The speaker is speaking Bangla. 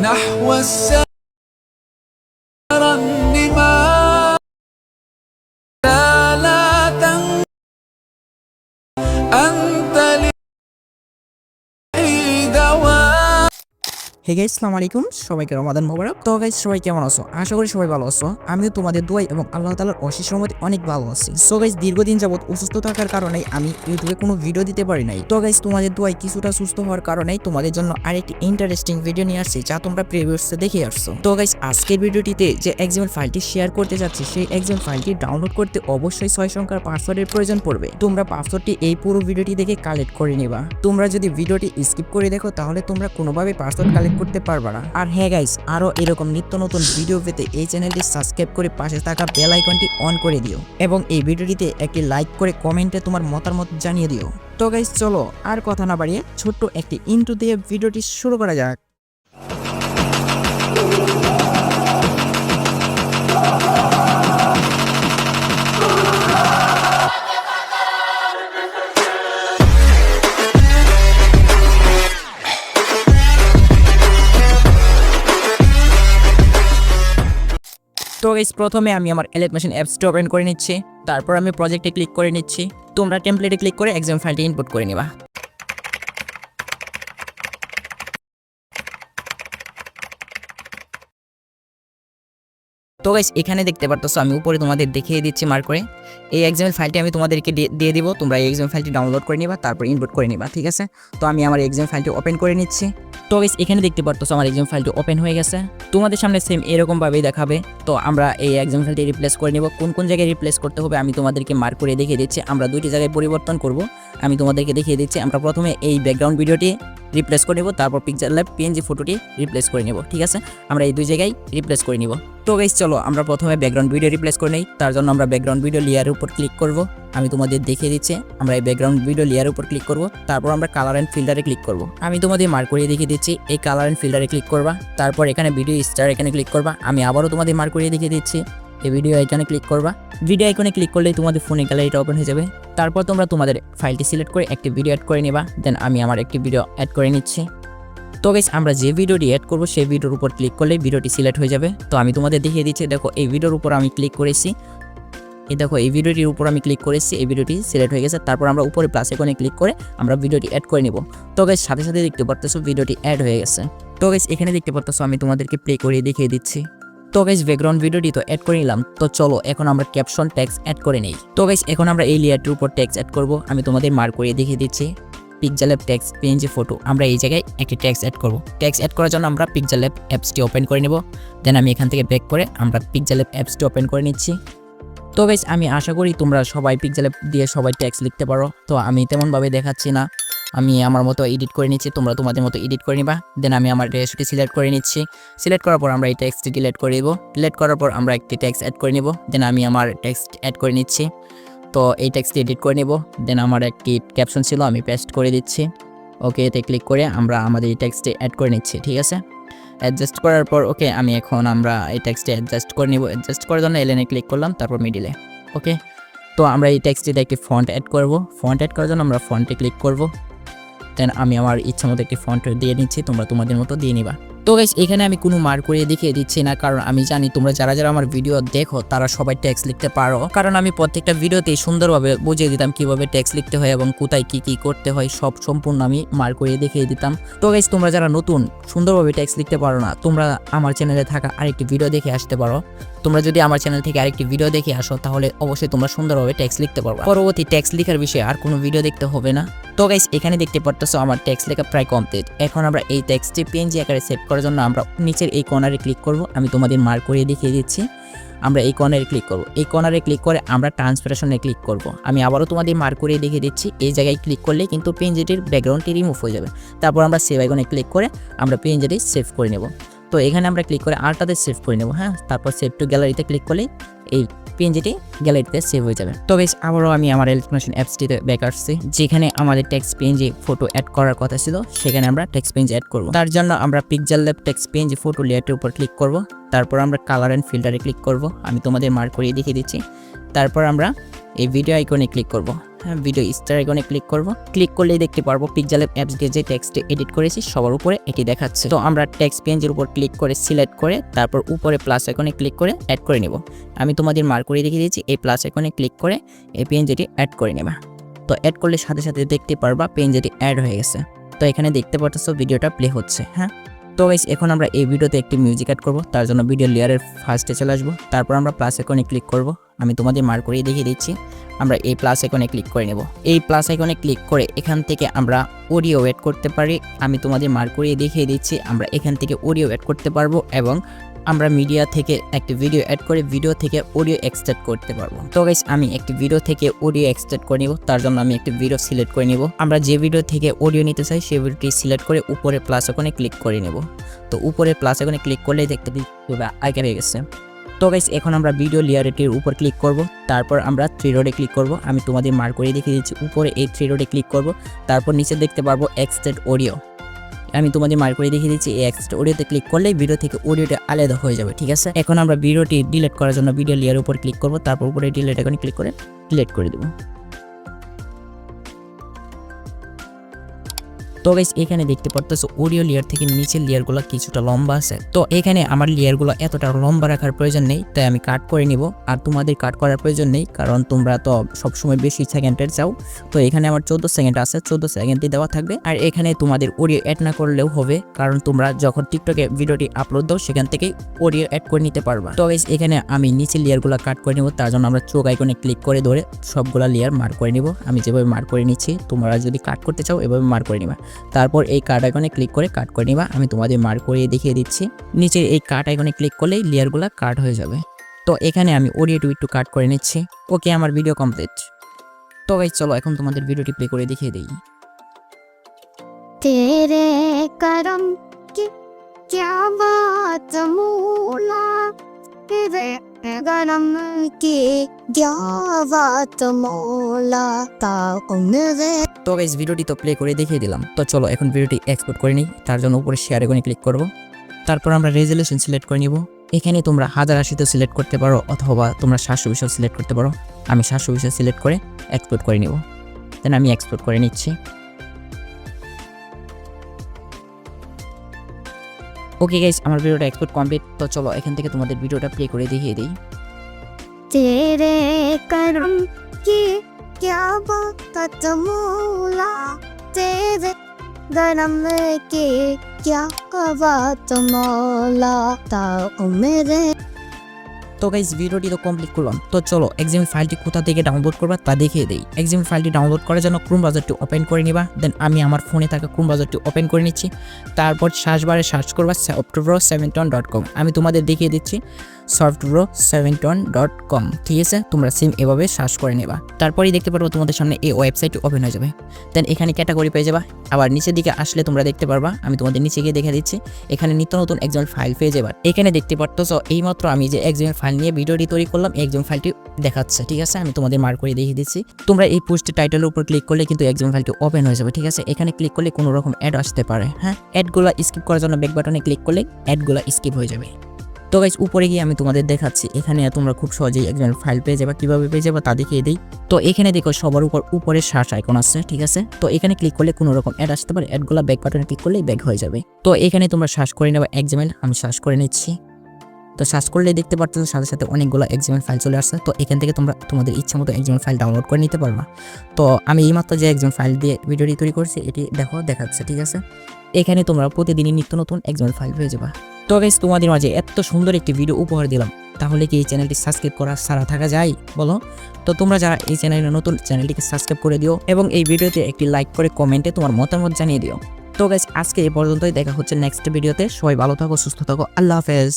نحو السماء رنما لا أنت لي دواء. হে গাইস, আসসালামু আলাইকুম। সবাইকে রমাদান মোবারক। তো গাইস, সবাই কেমন আছো? আশা করি সবাই ভালো আছো। আমিও তোমাদের দোয়াই এবং আল্লাহ তাআলার অশেষ রহমতে অনেক ভালো আছি। সো গাইস, দীর্ঘদিন যাবত অসুস্থ থাকার কারণে আমি ইউটিউবে কোনো ভিডিও দিতে পারি নাই। তো গাইস, তোমাদের দোয়াই কিছুটা সুস্থ হওয়ার কারণে তোমাদের জন্য আরেকটি ইন্টারেস্টিং ভিডিও নিয়ে আসছি, যা তোমরা প্রিভিয়াসে দেখে আসছো। তো গাইস, আজকের ভিডিওটিতে যে এক্সএমএল ফাইলটি শেয়ার করতে যাচ্ছি, সেই এক্সএমএল ফাইলটি ডাউনলোড করতে অবশ্যই 6 সংখ্যার পাসওয়ার্ডের প্রয়োজন পড়বে। তোমরা পাসওয়ার্ডটি এই পুরো ভিডিওটি দেখে কালেক্ট করে নিবা। তোমরা যদি ভিডিওটি স্কিপ করে দেখো তাহলে তোমরা কোনোভাবে পাসওয়ার্ড কালেক্ট করতে পারবে না। আর হ্যাঁ গাইস, আরো এরকম নিত্য নতুন ভিডিও পেতে এই চ্যানেলটি সাবস্ক্রাইব করে পাশে থাকা বেল আইকনটি অন করে দিও এবং এই ভিডিওটিতে একটি লাইক করে কমেন্টে তোমার মতামত জানিয়ে দিও। তো গাইস, চলো আর কথা না বাড়িয়ে ছোট্ট একটি ইন্ট্রো দিয়ে ভিডিওটি শুরু করা যাক। তো গাইস, প্রথমে আমি আমার এলিট মেশিন অ্যাপসটি ওপেন করে নিচ্ছি। তারপর আমি প্রজেক্টে ক্লিক করে নিচ্ছি। তোমরা টেমপ্লেটে ক্লিক করে এক্সাম ফাইলটি ইনপুট করে নিবা। তো গাইস, এখানে দেখতে পারতেছো আমি উপরে তোমাদের দেখিয়ে দিচ্ছি মার্ক করে। এই এক্সাম্পল ফাইলটি আমি তোমাদেরকে দিয়ে দিব। তোমরা এই এক্সাম্পল ফাইলটি ডাউনলোড করে নিবা, তারপর ইনপুট করে নিবা, ঠিক আছে? তো আমি আমার এক্সাম্পল ফাইলটি ওপেন করে নিচ্ছি। তো গাইস, এখানে দেখতে পারতেছো আমার এক্সাম্পল ফাইলটি ওপেন হয়ে গেছে। তোমাদের সামনে সেম এরকম ভাবেই দেখাবে। তো আমরা এই এক্সাম্পল ফাইলটি রিপ্লেস করে নিব। কোন কোন জায়গায় রিপ্লেস করতে হবে আমি তোমাদেরকে মার্ক করে দেখিয়ে দিচ্ছি। আমরা দুইটি জায়গায় পরিবর্তন করব, আমি তোমাদেরকে দেখিয়ে দিচ্ছি। আমরা প্রথমে এই ব্যাকগ্রাউন্ড ভিডিওটি রিপ্লেস করে নেব, তারপর পিকচার ল্যাব পিএনজি ফটোটি রিপ্লেস করে নেব, ঠিক আছে? আমরা এই দুই জায়গায় রিপ্লেস করে নিব। তো গাইস, চলো আমরা প্রথমে ব্যাকগ্রাউন্ড ভিডিও রিপ্লেস করে নেই। তার জন্য আমরা ব্যাকগ্রাউন্ড ভিডিও লেয়ারের উপর ক্লিক করব। আমি তোমাদের দেখিয়ে দিচ্ছি। আমরা এই ব্যাকগ্রাউন্ড ভিডিও লেয়ারের উপর ক্লিক করব, তারপর আমরা কালার এন্ড ফিল্টারে ক্লিক করব। আমি তোমাদের মার্ক করে দেখিয়ে দিচ্ছি। এই কালার এন্ড ফিল্টারে ক্লিক করবা, তারপর এখানে ভিডিও স্টার এখানে ক্লিক করবা। আমি আবারও তোমাদের মার্ক করে দেখিয়ে দিচ্ছি। এই ভিডিও আইকনে ক্লিক করবা। ভিডিও আইকনে ক্লিক করলেই তোমাদের ফোনে গ্যালারিটা ওপেন হয়ে যাবে। তারপর তোমরা তোমাদের ফাইলটি সিলেক্ট করে একটি ভিডিও অ্যাড করে নেবা। দেন আমি আমার একটি ভিডিও অ্যাড করে নিচ্ছি। তো গাইস, আমরা যে ভিডিওটি অ্যাড করব সেই ভিডিওর উপর ক্লিক করলে ভিডিওটি সিলেক্ট হয়ে যাবে। তো আমি তোমাদের দেখিয়ে দিচ্ছি। দেখো, এই ভিডিওর উপর আমি ক্লিক করেছি। এই দেখো, এই ভিডিওটির উপর আমি ক্লিক করেছি, এই ভিডিওটি সিলেক্ট হয়ে গেছে। তারপর আমরা উপরে প্লাস আইকনে ক্লিক করে আমরা ভিডিওটি অ্যাড করে নিব। তো গাইস, সাথে সাথে দেখতে পারতেছো ভিডিওটি অ্যাড হয়ে গেছে। তো গাইস, এখানে দেখতে পারতেছো আমি তোমাদেরকে প্লে করে দেখিয়ে দিচ্ছি। তো গাইস, ব্যাকগ্রাউন্ড ভিডিওটি তো অ্যাড করে নিলাম। তো চলো এখন আমরা ক্যাপশন ট্যাক্স অ্যাড করে নেই। তো গাইস, এখন আমরা এই লেয়ারটির উপর ট্যাক্স অ্যাড করব। আমি তোমাদের মার্ক করে দেখিয়ে দিচ্ছি। Picture lab tax PNG photo, আমরা এই জায়গায় একটি ট্যাক্স অ্যাড করব। ট্যাক্স অ্যাড করার জন্য আমরা পিকচার ল্যাব অ্যাপসটি ওপেন করে নেব। দেন আমি এখান থেকে ব্যাক করে আমরা পিকচার ল্যাব অ্যাপসটি ওপেন করে নিচ্ছি। তো গাইস, আমি আশা করি তোমরা সবাই পিকচার ল্যাব দিয়ে সবাই ট্যাক্স লিখতে পারো। তো আমি তেমনভাবে দেখাচ্ছি না, আমি আমার মতো এডিট করে নিচ্ছি। তোমরা তোমাদের মতো এডিট করে নিবা। দেন আমি আমার রেশিওটি সিলেক্ট করে নিচ্ছি। সিলেক্ট করার পর আমরা এই ট্যাক্সটি ডিলিট করে দেব। ডিলিট করার পর আমরা একটি ট্যাক্স অ্যাড করে নেব। দেন আমি আমার টেক্সট অ্যাড করে নিচ্ছি। তো এই টেক্সটটি এডিট করে নেব। দেন আমার একটি ক্যাপশন ছিল, আমি পেস্ট করে দিচ্ছি। ওকে, এতে ক্লিক করে আমরা আমাদের এই টেক্সটে অ্যাড করে নিচ্ছি, ঠিক আছে? অ্যাডজাস্ট করার পর ওকে, আমি এখন আমরা এই টেক্সটে অ্যাডজাস্ট করে নিব। অ্যাডজাস্ট করার জন্য এলএনে ক্লিক করলাম, তারপর মিডিলে। ওকে, তো আমরা এই টেক্সটিতে একটি ফন্ট অ্যাড করব। ফন্ট অ্যাড করার জন্য আমরা ফন্টে ক্লিক করব। দেন আমি আমার ইচ্ছা মতো একটি ফন্ট দিয়ে নিচ্ছি, তোমরা তোমাদের মতো দিয়ে নিবা। তো গাইস, এখানে আমি কোনো মার্ক করে দেখিয়ে দিচ্ছি না, কারণ আমি জানি তোমরা যারা যারা আমার ভিডিও দেখো তারা সবাই ট্যাক্স লিখতে পারো। কারণ আমি প্রত্যেকটা ভিডিওতেই সুন্দরভাবে বুঝিয়ে দিতাম কিভাবে ট্যাক্স লিখতে হয় এবং কোথায় কি কি করতে হয়, সব সম্পূর্ণ আমি মার্ক করে দেখিয়ে দিতাম। তো গাইস, তোমরা যারা নতুন সুন্দরভাবে ট্যাক্স লিখতে পারো না, তোমরা আমার চ্যানেলে থাকা আরেকটি ভিডিও দেখে আসতে পারো। তোমরা যদি আমার চ্যানেল থেকে আরেকটি ভিডিও দেখে আসো তাহলে অবশ্যই তোমরা সুন্দরভাবে ট্যাক্স লিখতে পারবে। পরবর্তী ট্যাক্স লেখার বিষয়ে আর কোনো ভিডিও দেখতে হবে না। তো গাইস, এখানে দেখতে পারতেছো আমার ট্যাক্স লেখা প্রায় কমপ্লিট। এখন আমরা এই ট্যাক্সটি পিএনজি আকারে সেভ করার জন্য আমরা নিচের এই কর্নারে ক্লিক করব। আমি তোমাদের মার্ক করে দেখিয়ে দিচ্ছি। আমরা এই কর্নারে ক্লিক করব। এই কর্নারে ক্লিক করে আমরা ট্রান্সপারেশনে ক্লিক করব। আমি আবারও তোমাদের মার্ক করে দেখিয়ে দিচ্ছি। এই জায়গায় ক্লিক করলে কিন্তু পিএনজিটির ব্যাকগ্রাউন্ডটি রিমুভ হয়ে যাবে। তারপর আমরা সেভ আইকনে ক্লিক করে আমরা পিএনজিটি সেভ করে নেব। তো এখানে আমরা ক্লিক করে আরটাতে সেভ করে নেব। হ্যাঁ, তারপর সেভ টু গ্যালারিতে ক্লিক করলে এই পিএনজিটি গ্যালারিতে সেভ হয়ে যাবে। তো বেশ, আবারও আমি আমার এলিট মেশিন অ্যাপসটিতে ব্যাক আসছি। যেখানে আমাদের টেক্সট পিএনজি ফটো অ্যাড করার কথা ছিল, সেখানে আমরা টেক্সট পিএনজি অ্যাড করব। তার জন্য আমরা picture lab text PNG photo লেয়ারের উপর ক্লিক করব। তারপর আমরা কালার এন্ড ফিল্টারে ক্লিক করব। আমি তোমাদের মার্ক করে দেখিয়ে দিচ্ছি। তারপর আমরা এই ভিডিও আইকনে ক্লিক করব। হ্যাঁ, ভিডিও স্টার আইকনে ক্লিক করব। ক্লিক করলেই দেখতে পারবো পিক্সেল অ্যাপস দিয়ে যে টেক্সট এডিট করেছি সবার উপরে এটি দেখাচ্ছে। তো আমরা টেক্সট পেজের উপর ক্লিক করে সিলেক্ট করে তারপর উপরে প্লাস আইকনে ক্লিক করে অ্যাড করে নেব। আমি তোমাদের মার্ক করে দেখিয়ে দিয়েছি, এই প্লাস আইকনে ক্লিক করে এই পেজটি অ্যাড করে নেবা। তো অ্যাড করলে সাথে সাথে দেখতে পারবা পেজটি অ্যাড হয়ে গেছে। তো এখানে দেখতে পাচ্ছ ভিডিওটা প্লে হচ্ছে। হ্যাঁ, তো গাইস এখন আমরা এই ভিডিওতে একটি মিউজিক অ্যাড করব। তার জন্য ভিডিও লেয়ারের ফার্স্টে চলে আসবো। তারপর আমরা প্লাস আইকনে ক্লিক করব। আমি তোমাদের মার্ক করে দেখিয়ে দিচ্ছি। আমরা এই প্লাস আইকনে ক্লিক করে নেব। এই প্লাস আইকনে ক্লিক করে এখান থেকে আমরা অডিও অ্যাড করতে পারি। আমি তোমাদের মার্ক করে দেখিয়ে দিচ্ছি। আমরা এখান থেকে অডিও অ্যাড করতে পারবো এবং আমরা মিডিয়া থেকে একটি ভিডিও অ্যাড করে ভিডিও থেকে অডিও এক্সট্রাক্ট করতে পারবো। তো গাইস আমি একটি ভিডিও থেকে অডিও এক্সট্রাক্ট করে নিব। তার জন্য আমি একটি ভিডিও সিলেক্ট করে নিব। আমরা যে ভিডিও থেকে অডিও নিতে চাই সেই ভিডিওটি সিলেক্ট করে উপরে প্লাস আইকনে ক্লিক করে নেব। তো উপরে প্লাস আইকনে ক্লিক করলেই দেখতে পাবে আইকন হয়ে গেছে। তো গাইস এখন আমরা ভিডিও লেয়ারটির উপর ক্লিক করব। তারপর আমরা থ্রি ডটে ক্লিক করব। আমি তোমাদের মার্ক করে দেখিয়ে দিচ্ছি। উপরে এই থ্রি ডটে ক্লিক করব। তারপর নিচে দেখতে পারবো এক্সট্রাক্ট অডিও। আমি তোমাদের মার্ক করে দেখিয়ে দিচ্ছি। এই এক্সট্রা অডিওতে ক্লিক করলে ভিডিও থেকে অডিওটা আলাদা হয়ে যাবে। ঠিক আছে, এখন আমরা ভিডিওটি ডিলিট করার জন্য ভিডিও লেয়ারের উপর ক্লিক করব। তারপর উপরে ডিলিট আইকনে ক্লিক করে ডিলিট করে দেব। তো গাইস এখানে দেখতে পারতেছো অডিও লেয়ার থেকে নিচের লেয়ারগুলো কিছুটা লম্বা আছে। তো এখানে আমার লেয়ারগুলো এতটা লম্বা রাখার প্রয়োজন নেই, তাই আমি কাট করে নিব। আর তোমাদের কাট করার প্রয়োজন নেই, কারণ তোমরা তো সবসময় বেশি সেকেন্ডের চাও। তো এখানে আমার 14 সেকেন্ড আছে, 14 সেকেন্ডই দেওয়া থাকবে। আর এখানে তোমাদের অডিও অ্যাড না করলেও হবে, কারণ তোমরা যখন টিকটকে ভিডিওটি আপলোড দাও সেখান থেকেই অডিও অ্যাড করে নিতে পারবা। তো গাইস এখানে আমি নিচের লেয়ারগুলো কাট করে নিব। তার জন্য আমরা চোখ আইকনে ক্লিক করে ধরে সবগুলা লেয়ার মার্ক করে নিব। আমি যেভাবে মার্ক করে নিচ্ছি, তোমরা যদি কাট করতে চাও এভাবে মার্ক করে নিবা। তারপর এই কাট আইকনে ক্লিক করে কাট করে নিবা। আমি তোমাদের মার্ক করে দেখিয়ে দিচ্ছি। নিচে এই কাট আইকনে ক্লিক করলেই লেয়ারগুলো কাট হয়ে যাবে। তো এখানে আমি অডিওটি একটু কাট করে নিচ্ছি। ওকে, আমার ভিডিও কমপ্লিট। তো গাইস চলো এখন তোমাদের ভিডিওটি প্লে করে দেখিয়ে দিই। तेरे करम की क्या बात मौला, तेरे करम की क्या बात मौला, ताऊ मेरे। তো গাইস ভিডিওটি তো প্লে করে দেখিয়ে দিলাম। তো চলো এখন ভিডিওটি এক্সপোর্ট করে নিই। তার জন্য উপরে শেয়ার আইকনে ক্লিক করব। তারপর আমরা রেজোলিউশন সিলেক্ট করে নিব। এখানে তোমরা 1080 সিলেক্ট করতে পারো অথবা তোমরা 720 সিলেক্ট করতে পারো। আমি 720 সিলেক্ট করে এক্সপোর্ট করে নিব। দেন আমি এক্সপোর্ট করে নিচ্ছি। ওকে গাইস, আমার ভিডিওটা এক্সপোর্ট কমপ্লিট। তো চলো এখান থেকে তোমাদের ভিডিওটা প্লে করে দেখিয়ে দিই। तेरे करम की क्या बात मौला, तेरे करम की क्या बात मौला, ताऊ मेरे। তো গাইস ভিডিওটি তো কমপ্লিট করলাম। তো চলো এক্সএমএল ফাইলটি কোথা থেকে ডাউনলোড করবা তা দেখিয়ে দেই। এক্সএমএল ফাইলটি ডাউনলোড করার জন্য ক্রোম ব্রাউজারটি ওপেন করে নিবা। দেন আমি আমার ফোনে থাকা ক্রোম ব্রাউজারটি ওপেন করে নিচ্ছি। তারপর সার্চ বারে সার্চ করবা softwro7ton.com। আমি তোমাদের দেখিয়ে দিচ্ছি softwro7ton.com। ঠিক আছে, তোমরা সিম এভাবে সার্চ করে নেবা। তারপরেই দেখতে পারবো তোমাদের সামনে এই ওয়েবসাইটটি ওপেন হয়ে যাবে। দেন এখানে ক্যাটাগরি পেয়ে যাবা। আবার নিচের দিকে আসলে তোমরা দেখতে পারবা, আমি তোমাদের নিচে গিয়ে দেখে দিচ্ছি, এখানে নিত্য নতুন এক্সএমএল ফাইল পেয়ে যাবা। এখানে দেখতে পারতেছো এইমাত্র আমি যে এক্সএমএল ফাইল নিয়ে ভিডিওটি তৈরি করলাম, এক্সএমএল ফাইলটি দেখাচ্ছে। ঠিক আছে, আমি তোমাদের মার্ক করে দেখিয়ে দিচ্ছি। তোমরা এই পোস্টের টাইটেলের উপর ক্লিক করলে কিন্তু এক্সএমএল ফাইলটি ওপেন হয়ে যাবে। ঠিক আছে, এখানে ক্লিক করলে কোনো রকম অ্যাড আসতে পারে। হ্যাঁ, অ্যাডগুলো স্কিপ করার জন্য ব্যাক বাটনে ক্লিক করলে অ্যাডগুলো স্কিপ হয়ে যাবে। তো গাইস উপরে গিয়ে আমি তোমাদের দেখাচ্ছি, এখানে তোমরা খুব সহজেই এক্সএমএল ফাইল পেয়ে যাবে। কিভাবে পেয়ে যাবে তা দেখিয়ে দিই। তো এখানে দেখো সবার উপরে সার্চ আইকন আছে। ঠিক আছে, তো এখানে ক্লিক করলে কোনো রকম অ্যাড আসতে পারে, অ্যাডগুলো ব্যাক বাটনে ক্লিক করলেই ব্যাক হয়ে যাবে। তো এখানে তোমরা সার্চ করে নেবে এক্সএমএল। আমি সার্চ করে নিচ্ছি। তো সার্চ করলে দেখতে পাচ্ছ সাথে সাথে অনেকগুলো এক্সএমএল ফাইল চলে আসছে। তো এখান থেকে তোমরা তোমাদের ইচ্ছা মতো এক্সএমএল ফাইল ডাউনলোড করে নিতে পারবা। তো আমি এইমাত্র যে এক্সএমএল ফাইল দিয়ে ভিডিওটি তৈরি করছি এটি দেখাচ্ছে। ঠিক আছে, এখানে তোমরা প্রতিদিনই নিত্য নতুন এক্সএমএল ফাইল পেয়ে যাবা। তো গাইস তোমাদের মাঝে এত সুন্দর একটি ভিডিও উপহার দিলাম, তাহলে কি এই চ্যানেলটি সাবস্ক্রাইব করা ছাড়া থাকা যায় বলো? তো তোমরা যারা এই চ্যানেলে নতুন, চ্যানেলটিকে সাবস্ক্রাইব করে দিও এবং এই ভিডিওতে একটি লাইক করে কমেন্টে তোমার মতামত জানিয়ে দিও। তো গাইস আজকে এই পর্যন্তই, দেখা হচ্ছে নেক্সট ভিডিওতে। সবাই ভালো থাকো, সুস্থ থাকো, আল্লাহ হাফেজ।